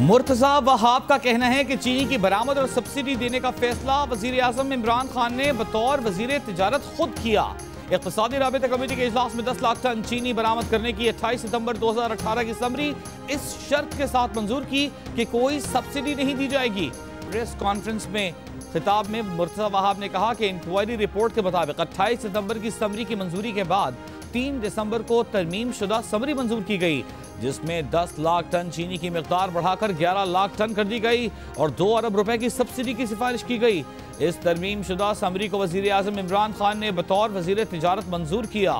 मुर्तजा वहाब का कहना है कि चीनी की बरामद और सब्सिडी देने का फैसला वजीर आजम इमरान खान ने बतौर वजीर तिजारत खुद किया। इक़्तिसादी राबिता कमेटी के इजलास में 10 लाख टन चीनी बरामद करने की 28 सितंबर 2018 की समरी इस शर्त के साथ मंजूर की कि कोई सब्सिडी नहीं दी जाएगी। प्रेस कॉन्फ्रेंस में खिताब में मुर्तजा वहाब ने कहा कि इंक्वायरी रिपोर्ट के मुताबिक 28 सितंबर की समरी की मंजूरी के बाद 3 दिसंबर को तरमीम शुदा समरी मंजूर की गई, जिसमें 10 लाख टन चीनी की मिकदार बढ़ाकर 11 लाख टन कर दी गई और 2 अरब रुपए की सब्सिडी की सिफारिश की गई। इस तरमीम शुदा समरी को वजीर आजम इमरान खान ने बतौर वजीर तिजारत मंजूर किया।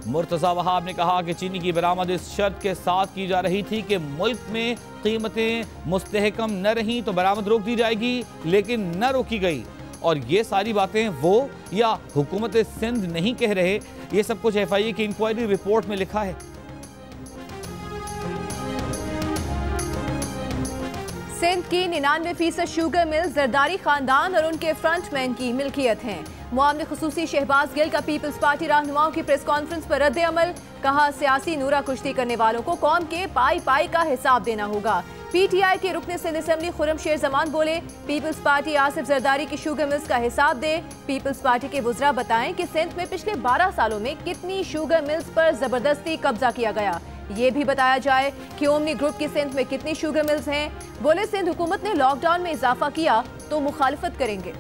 मुर्तजा वहाब ने कहा कि चीनी की बरामद इस शर्त के साथ की जा रही थी कि मुल्क में कीमतें मुस्तहकम न रहीं तो बरामद रोक दी जाएगी, लेकिन न रोकी गई। और ये सारी बातें वो या हुकूमत सिंध नहीं कह रहे, ये सब कुछ FIA की इंक्वायरी रिपोर्ट में लिखा है। सिंध की 99% शुगर मिल जरदारी खानदान और उनके फ्रंटमैन की मिल्कियत हैं। मुआमले खुसूसी शहबाज गिल का पीपल्स पार्टी रहनुमाओं की प्रेस कॉन्फ्रेंस पर रद्द अमल, कहा सियासी नूरा कुश्ती करने वालों को कौम के पाई पाई का हिसाब देना होगा। PTI के रुकने सिंध असेंबली खुर्रम शेर जमान बोले, पीपल्स पार्टी आसिफ जरदारी की शुगर मिल्स का हिसाब दे। पीपल्स पार्टी के वुज़रा बताएं कि सिंध में पिछले 12 सालों में कितनी शुगर मिल्स पर जबरदस्ती कब्जा किया गया। ये भी बताया जाए कि ओमनी ग्रुप की सिंध में कितनी शुगर मिल्स हैं। बोले, सिंध हुकूमत ने लॉकडाउन में इजाफा किया तो मुखालिफत करेंगे।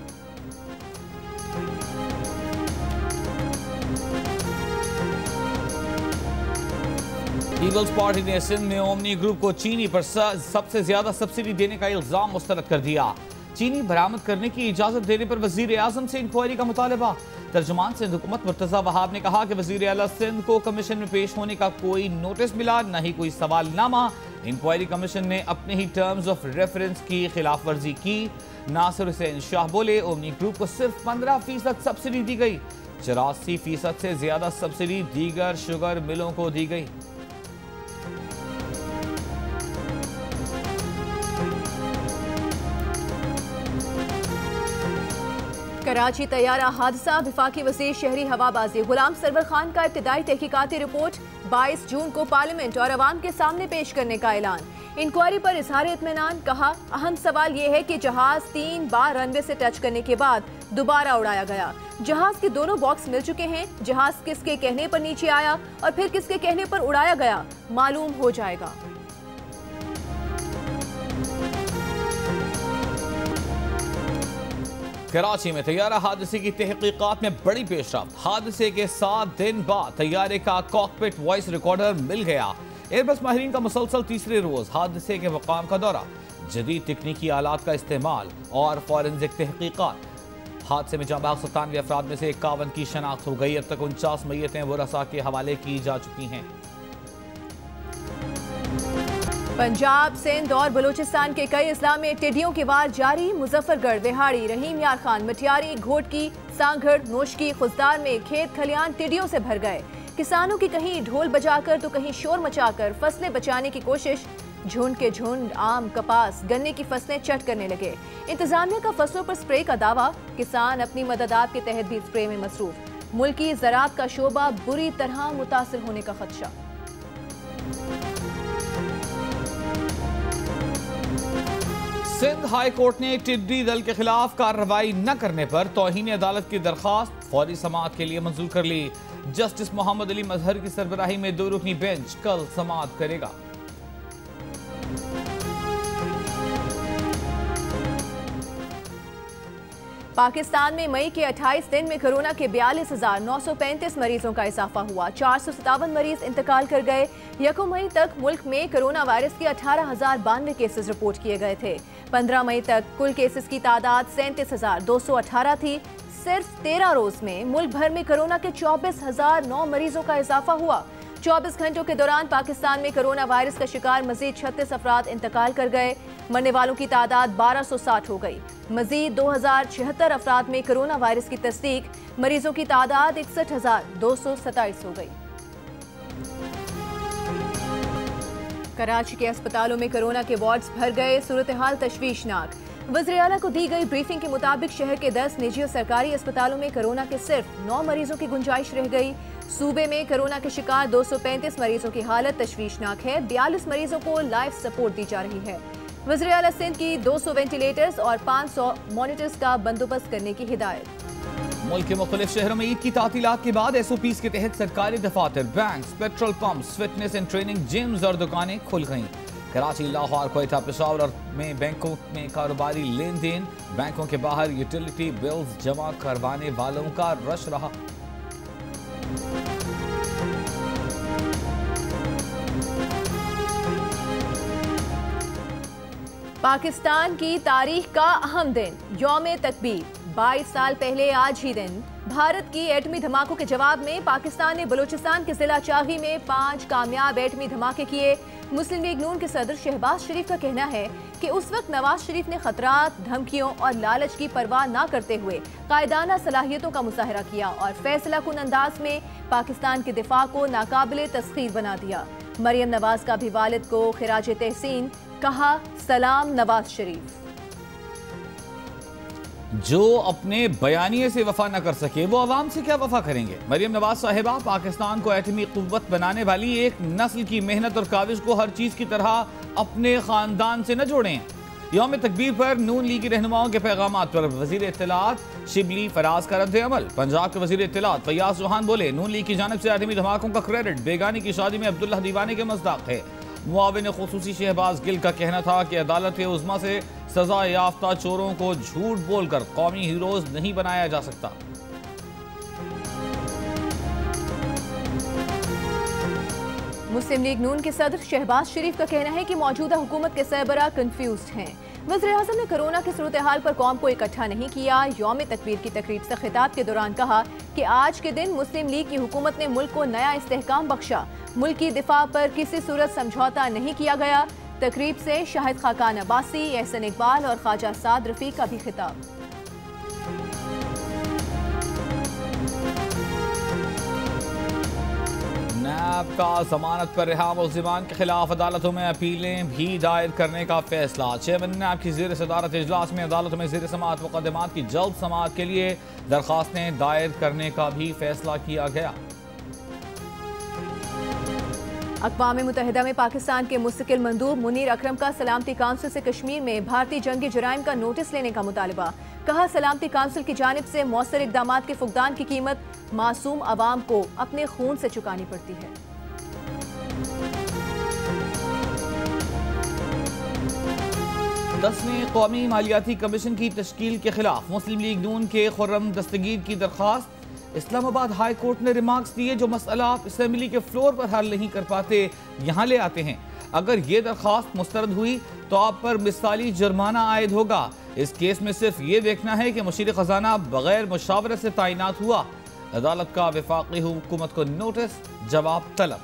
पीपल्स पार्टी ने सिंध में ओमनी ग्रुप को चीनी पर सबसे ज्यादा सब्सिडी देने का इल्जाम मुस्तरद कर दिया। चीनी बरामद करने की इजाजत देने पर वजीर आजम से इंक्वायरी का मुतालबा। तर्जुमान सिंध हुकूमत मुर्तजा वहाब ने कहा कि वजीर आला सिंध को कमीशन में पेश होने का कोई नोटिस मिला, न ही कोई सवालनामा। इंक्वायरी कमीशन ने अपने ही टर्म्स ऑफ रेफरेंस की खिलाफ वर्जी की। नासिर हुसैन शाह बोले, ओमनी ग्रुप को सिर्फ 15% सब्सिडी दी गई, 84% से ज्यादा सब्सिडी दीगर शुगर मिलों को दी गई। कराची तैयारा हादसा, विफाकी वज़ीर शहरी हवाबाजी गुलाम सरवर खान का इब्तिदाई तहकीकाती रिपोर्ट 22 जून को पार्लियामेंट और अवाम के सामने पेश करने का ऐलान। इंक्वायरी पर इजहार इत्मीनान, कहा अहम सवाल ये है कि जहाज 3 बार रनवे से टच करने के बाद दोबारा उड़ाया गया। जहाज के दोनों बॉक्स मिल चुके हैं, जहाज किसके कहने पर नीचे आया और फिर किसके कहने पर उड़ाया गया मालूम हो जाएगा। कराची में तैयारा हादसे की तहकीकात में बड़ी पेशरफ्त। हादसे के 7 दिन बाद तैयारे का कॉकपिट वॉइस रिकॉर्डर मिल गया। एयरबस माहिरीन का मुसलसल तीसरे रोज हादसे के मकाम का दौरा, जदीद तकनीकी आलात का इस्तेमाल और फॉरेंसिक तहकीकात। हादसे में जांबाग 97 अफराद में से 51 की शनाख्त हो गई। अब तक 49 मैयतें वरसा के हवाले की जा चुकी हैं। पंजाब, सिंध और बलूचिस्तान के कई अजला में टिड्डियों के वार जारी। मुजफ्फरगढ़, विहाड़ी, रहीम यार खान, मटियारी, घोटकी, सांगढ़, नोशकी, खुजदार में खेत खलियान टिड्डियों से भर गए। किसानों की कहीं ढोल बजाकर तो कहीं शोर मचाकर फसलें बचाने की कोशिश। झुंड के झुंड आम, कपास, गन्ने की फसलें चट करने लगे। इंतजामिया का फसलों पर स्प्रे का दावा, किसान अपनी मददात के तहत भी स्प्रे में मसरूफ। मुल्की ज़राअत का शोबा बुरी तरह मुतासिर होने का खदशा। सिंध हाई कोर्ट ने टिड्डी दल के खिलाफ कार्रवाई न करने पर तौहीन अदालत की दरखास्त फौरी समाअत के लिए मंजूर कर ली। जस्टिस मोहम्मद अली मजहर की सरबराही में 2 रुकनी बेंच कल समाअत करेगा। पाकिस्तान में मई के 28 दिन में कोरोना के 42,935 मरीजों का इजाफा हुआ। 457 मरीज इंतकाल कर गए। 1 मई तक मुल्क में कोरोना वायरस के 18,092 केसेस रिपोर्ट किए गए थे। 15 मई तक कुल केसेस की तादाद 37,218 थी। सिर्फ 13 रोज में मुल्क भर में कोरोना के 24,009 मरीजों का इजाफा हुआ। 24 घंटों के दौरान पाकिस्तान में कोरोना वायरस का शिकार मजीद 36 अफराद इंतकाल कर गए। मरने वालों की तादाद 1260 हो गई। मजीद 2076 अफराद में कोरोना वायरस की तस्दीक। मरीजों की तादाद 61,227 हो गई। कराची के अस्पतालों में कोरोना के वार्ड्स भर गए। सूरत हाल तशवीशनाक। वज़ीर आला को दी गई ब्रीफिंग के मुताबिक शहर के 10 निजी और सरकारी अस्पतालों में कोरोना के सिर्फ 9 मरीजों की गुंजाइश रह गई। सूबे में कोरोना के शिकार 235 मरीजों की हालत तशवीशनाक है। 42 मरीजों को लाइफ सपोर्ट दी जा रही है। वज़ीर आला सिंध की 200 वेंटिलेटर्स और 500 मॉनिटर्स का बंदोबस्त करने की हिदायत। मुल्क के मुख्तलिफ शहरों में ईद की तातीलात के बाद SOPs के तहत सरकारी दफातर, bank, petrol pumps, fitness and training gyms और दुकानें खुल गईं। कराची, लाहौर, क्वेटा, पेशावर में बैंकों में कारोबारी लेन देन, बैंकों के बाहर यूटिलिटी बिल्स जमा करवाने वालों का रश रहा। पाकिस्तान की तारीख का अहम दिन यौम तकबीर। 22 साल पहले आज ही दिन भारत की एटमी धमाकों के जवाब में पाकिस्तान ने बलूचिस्तान के जिला चाही में 5 कामयाब एटमी धमाके किए। मुस्लिम लीग नून के सदर शहबाज शरीफ का कहना है कि उस वक्त नवाज शरीफ ने खतरात, धमकियों और लालच की परवाह न करते हुए कायदाना सलाहियतों का मुजाहरा किया और फैसला कुन अंदाज में पाकिस्तान के दिफा को नाकाबिले तस्खीर बना दिया। मरियम नवाज का भी वालिद को खिराज तहसीन, कहा सलाम नवाज शरीफ। जो अपने बयानिए से वफा न कर सके वो अवाम से क्या वफा करेंगे। मरियम नवाज साहिबा पाकिस्तान को एटमी कुव्वत बनाने वाली एक नस्ल की मेहनत और काविश को हर चीज की तरह अपने खानदान से न जोड़ें। यौम तकबीर पर नून लीग की रहनुमाओं के पैगामात पर वजीर इत्तलात शिबली फराज का रद्द अमल। पंजाब के वजीर इत्तलात फैयाज चौहान बोले, नून लीग की जानिब से एटमी धमाकों का क्रेडिट बेगानी की शादी में अब्दुल्ला दीवाने के मज़दाक है। मुआविन खुसूसी शहबाज गिल का कहना था कि अदालत उज़्मा से सजा याफ्ता चोरों को झूठ बोलकर कौमी हीरोज नहीं बनाया जा सकता। मुस्लिम लीग नून के सदर शहबाज शरीफ का कहना है कि मौजूदा हुकूमत के सरबराह कंफ्यूज्ड हैं। वज़ीर आज़म ने कोरोना की सूरत हाल पर कौम को इकट्ठा नहीं किया। यौम तकबीर की तकरीब से खिताब के दौरान कहा कि आज के दिन मुस्लिम लीग की हुकूमत ने मुल्क को नया इस्तेहकाम बख्शा। मुल्क की दिफा पर किसी सूरत समझौता नहीं किया गया। तकरीब से शाहिद खाकान अब्बासी, एहसन इकबाल और ख्वाजा साद रफीक का भी खिताब। नैब का जमानत पर रिहा मुल्जिमान के खिलाफ अदालतों में अपीलें भी दायर करने का फैसला। चेयरमैन नैब की ज़ेर सदारत इजलास में अदालतों में ज़ेर समाअत मुकदमात की जल्द समाअत के लिए दरख्वास्तें दायर करने का भी फैसला किया गया। अक़वाम मुत्तहिदा में पाकिस्तान के मुस्तकिल मंदूब मुनीर अकरम का सलामती काउंसिल से कश्मीर में भारतीय जंगी जराइम का नोटिस लेने का मुतालबा। कहा सलामती काउंसिल की जानिब से मौसर इक़दामात के फुक़दान की कीमत मासूम अवाम को अपने खून से चुकानी पड़ती है। दसवें कौमी मालियाती कमीशन की तश्कील के खिलाफ मुस्लिम लीग नून के खुर्रम दस्तगीर की दरख्वास्त। इस्लामाबाद हाई कोर्ट ने रिमार्क्स दिए, जो मसला आप असम्बली के फ्लोर पर हल नहीं कर पाते यहाँ ले आते हैं। अगर ये दरख्वास्त मुस्तरद हुई तो आप पर मिसाली जुर्माना आयद होगा। इस केस में सिर्फ ये देखना है कि मुशीर खजाना बगैर मुशावरत से तैनात हुआ। अदालत का वफाकी हुकूमत को नोटिस, जवाब तलब।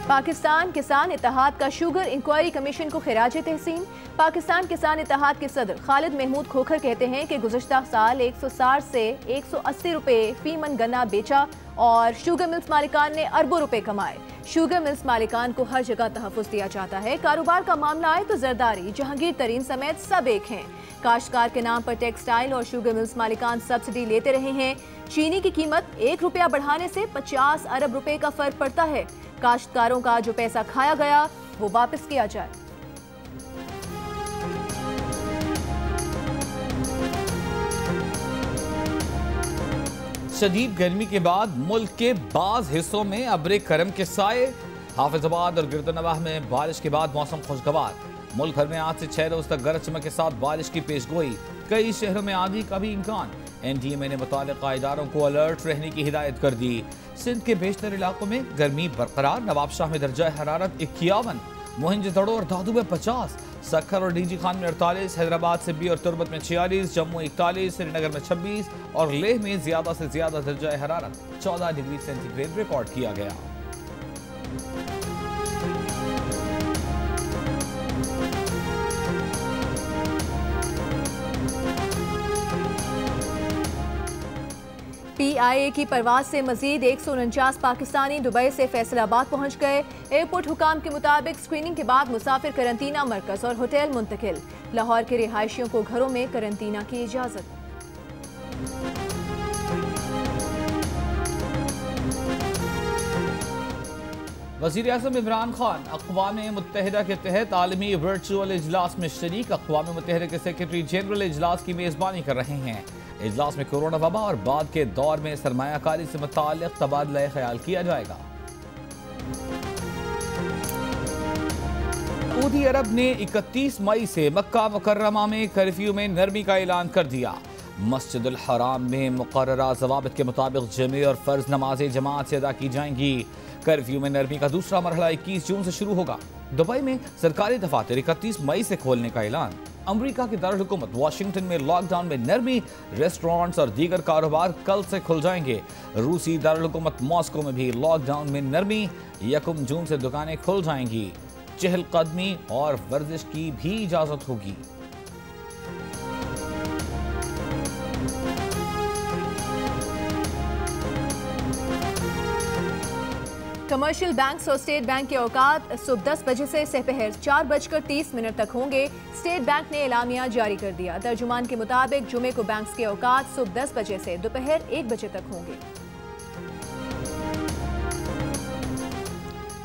पाकिस्तान किसान इत्तेहाद का शुगर इंक्वायरी कमीशन को खिराज तहसीन। पाकिस्तान किसान इत्तेहाद के सदर खालिद महमूद खोखर कहते हैं कि गुज़श्ता साल 160 से 180 रुपए फी मन गन्ना बेचा और शुगर मिल्स मालिकान ने अरबों रुपए कमाए। शुगर मिल्स मालिकान को हर जगह तहफ़्फ़ुज़ दिया जाता है। कारोबार का मामला आए तो जरदारी, जहांगीर तरीन समेत सब एक हैं। काश्तकार के नाम पर टेक्सटाइल और शुगर मिल्स मालिकान सब्सिडी लेते रहे हैं। चीनी की कीमत 1 रुपया बढ़ाने से 50 अरब रुपए का फर्क पड़ता है। काश्तकारों का जो पैसा खाया गया वो वापस किया जाए। शदीद गर्मी के बाद मुल्क के बाज़ हिस्सों में अब्रे करम के साए। हाफिजाबाद और गिरदनवाह में बारिश के बाद मौसम खुशगवार। मुल्क भर में आज से 6 रोज तक गरज चमक के साथ बारिश की पेशगोई। कई शहरों में आंधी का भी इम्कान। NDMA ने मुताल्लिक़ा इदारों को अलर्ट रहने की हिदायत कर दी। सिंध के बेशतर इलाकों में गर्मी बरकरार। नवाबशाह में दर्जा हरारत 51, मोहिंजोदड़ो और दादू में 50, सक्खर और डीजी खान में 48, हैदराबाद से भी और तुर्बत में 46, जम्मू 41, श्रीनगर में 26 और लेह में ज्यादा से ज्यादा दर्जा हरारत 14 डिग्री सेंटीग्रेड रिकॉर्ड किया गया। PIA की परवाज से मजीद 149 पाकिस्तानी दुबई से फैसलाबाद पहुंच गए। एयरपोर्ट हुकाम के मुताबिक स्क्रीनिंग के बाद मुसाफिर करंतना मरकज और होटल मुंतकिल। लाहौर के रिहायशियों को घरों में करंतना की इजाजत। वज़ीर आज़म इमरान खान अक़वाम मुत्तहिदा के तहत आलमी वर्चुअल इजलास में शरीक। अक़वाम मुत्तहिदा के सेक्रेटरी जनरल इजलास की मेज़बानी कर रहे हैं। इजलास में कोरोना वबा और बाद के दौर में सरमायाकारी से मुताल्लिक़ तबादला ख्याल किया जाएगा। सऊदी अरब ने 31 मई से मक्का मुकर्रमा में कर्फ्यू में नरमी का ऐलान कर दिया। मस्जिदुल हराम में मुकर्ररा ज़वाबित के मुताबिक जमे और फ़र्ज नमाजें जमात से अदा की जाएंगी। कर्फ्यू में नरमी का दूसरा मरहला 21 जून से शुरू होगा। दुबई में सरकारी दफातर 31 मई से खोलने का ऐलान। अमरीका की दारुल हुकूमत वाशिंगटन में लॉकडाउन में नरमी। रेस्टोरेंट्स और दीगर कारोबार कल से खुल जाएंगे। रूसी दारुल हुकूमत मॉस्को में भी लॉकडाउन में नरमी। 1 जून से दुकानें खुल जाएंगी। चहलकदमी और वर्जिश की भी इजाजत होगी। कमर्शियल बैंक्स और स्टेट बैंक के औकात सुबह 10 बजे से दोपहर 4:30 तक होंगे। स्टेट बैंक ने एलामिया जारी कर दिया। तर्जुमान के मुताबिक जुमे को बैंक्स के औकात सुबह 10 बजे से दोपहर 1 बजे तक होंगे।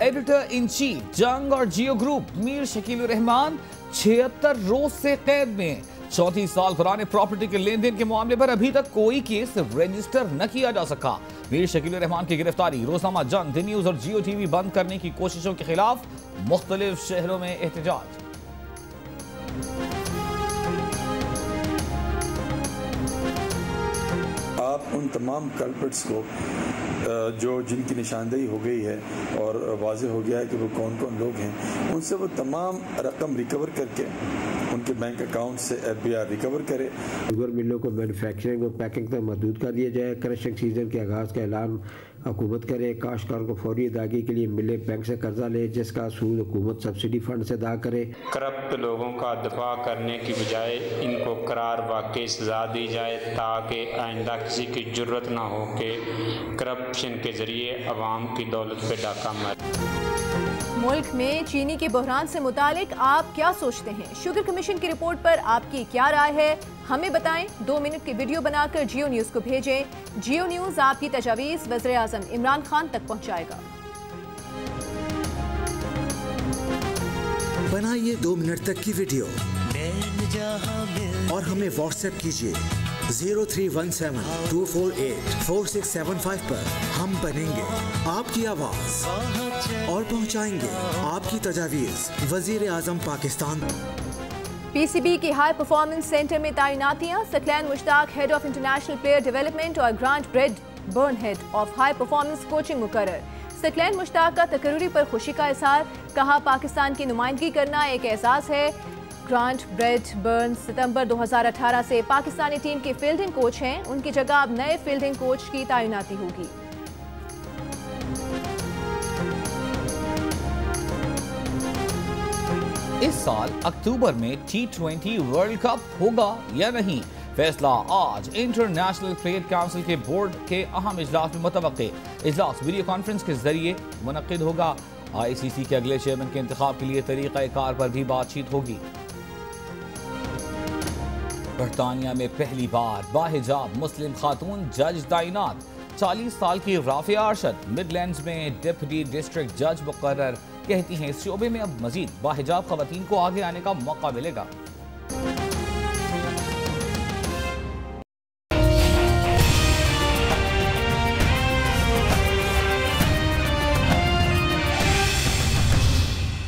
एडिटर इन चीफ जंग और जियो ग्रुप मीर शकील रहमान 76 रोज से कैद में। 34 साल पुराने प्रॉपर्टी के लेन देन के मामले पर अभी तक कोई केस रजिस्टर न किया जा सका। मीर शकील रहमान की गिरफ्तारी, रोजनामा जंग, दी न्यूज और जियो टीवी बंद करने की कोशिशों के खिलाफ मुख्तलिफ शहरों में एहतजाज। आप उन तमाम कल्प्रिट्स को जिनकी निशानदेही हो गई है और वाज़ेह हो गया है कि वो कौन कौन लोग हैं, उनसे वो तमाम रकम रिकवर करके उनके बैंक अकाउंट से FBI रिकवर करे। शुगर मिलों को मैन्युफैक्चरिंग और पैकिंग तक महदूद कर दिया जाए। क्रशिंग सीजन के आगाज़ का ऐलान हुकूमत करे। काश्तकारों को फौरी अदायगी के लिए मिले बैंक से कर्जा ले, जिसका सूद हुकूमत सब्सिडी फंड से अदा करे। करप्ट लोगों का दफा करने की बजाय इनको करार वाकई सजा दी जाए, ताकि आइंदा किसी की जुर्रत ना हो कि करप्शन के जरिए अवाम की दौलत पे डाका मारे। मुल्क में चीनी के बहरान से मुतालिक आप क्या सोचते हैं? शुगर कमीशन की रिपोर्ट पर आपकी क्या राय है? हमें बताएं। 2 मिनट की वीडियो बनाकर जियो न्यूज को भेजें। जियो न्यूज आपकी तजावीज़ वज़ीर आज़म इमरान खान तक पहुंचाएगा। बनाइए 2 मिनट तक की वीडियो और हमें व्हाट्सएप कीजिए 0317-248-4675 पर। हम बनेंगे आपकी आवाज और पहुंचाएंगे आपकी तजावीज़ वज़ीर आज़म पाकिस्तान। PCB की हाई परफॉर्मेंस सेंटर में तैनातियां। Saqlain Mushtaq head of international player development और Grant Bradburn head of high performance coaching मुकर्रर। सकलैन मुश्ताक का तकर्री पर खुशी का इज़हार। कहा, पाकिस्तान की नुमाइंदगी करना एक एहसास है। ग्रांट ब्रेड बर्न सितंबर 2018 से पाकिस्तानी टीम के फील्डिंग कोच हैं। उनकी जगह अब नए फील्डिंग कोच की तैनाती होगी। इस साल अक्टूबर में T20 वर्ल्ड कप होगा या नहीं, फैसला आज इंटरनेशनल क्रिकेट काउंसिल के बोर्ड के अहम इजलास में मुतवक्के। इजलास वीडियो कॉन्फ्रेंस के जरिए मुनक्किद होगा। ICC के अगले चेयरमैन के इंतखाब के लिए तरीक़ाकार पर भी बातचीत होगी। बरतानिया में पहली बार बाहिजाब मुस्लिम खातून जज तैनात। 40 साल की राफिया अरशद मिडलैंड्स में डिप्टी डिस्ट्रिक्ट जज मुकर्रर। कहती हैं इस शोबे में अब मजीद बाहिजाब खवातीन को आगे आने का मौका मिलेगा।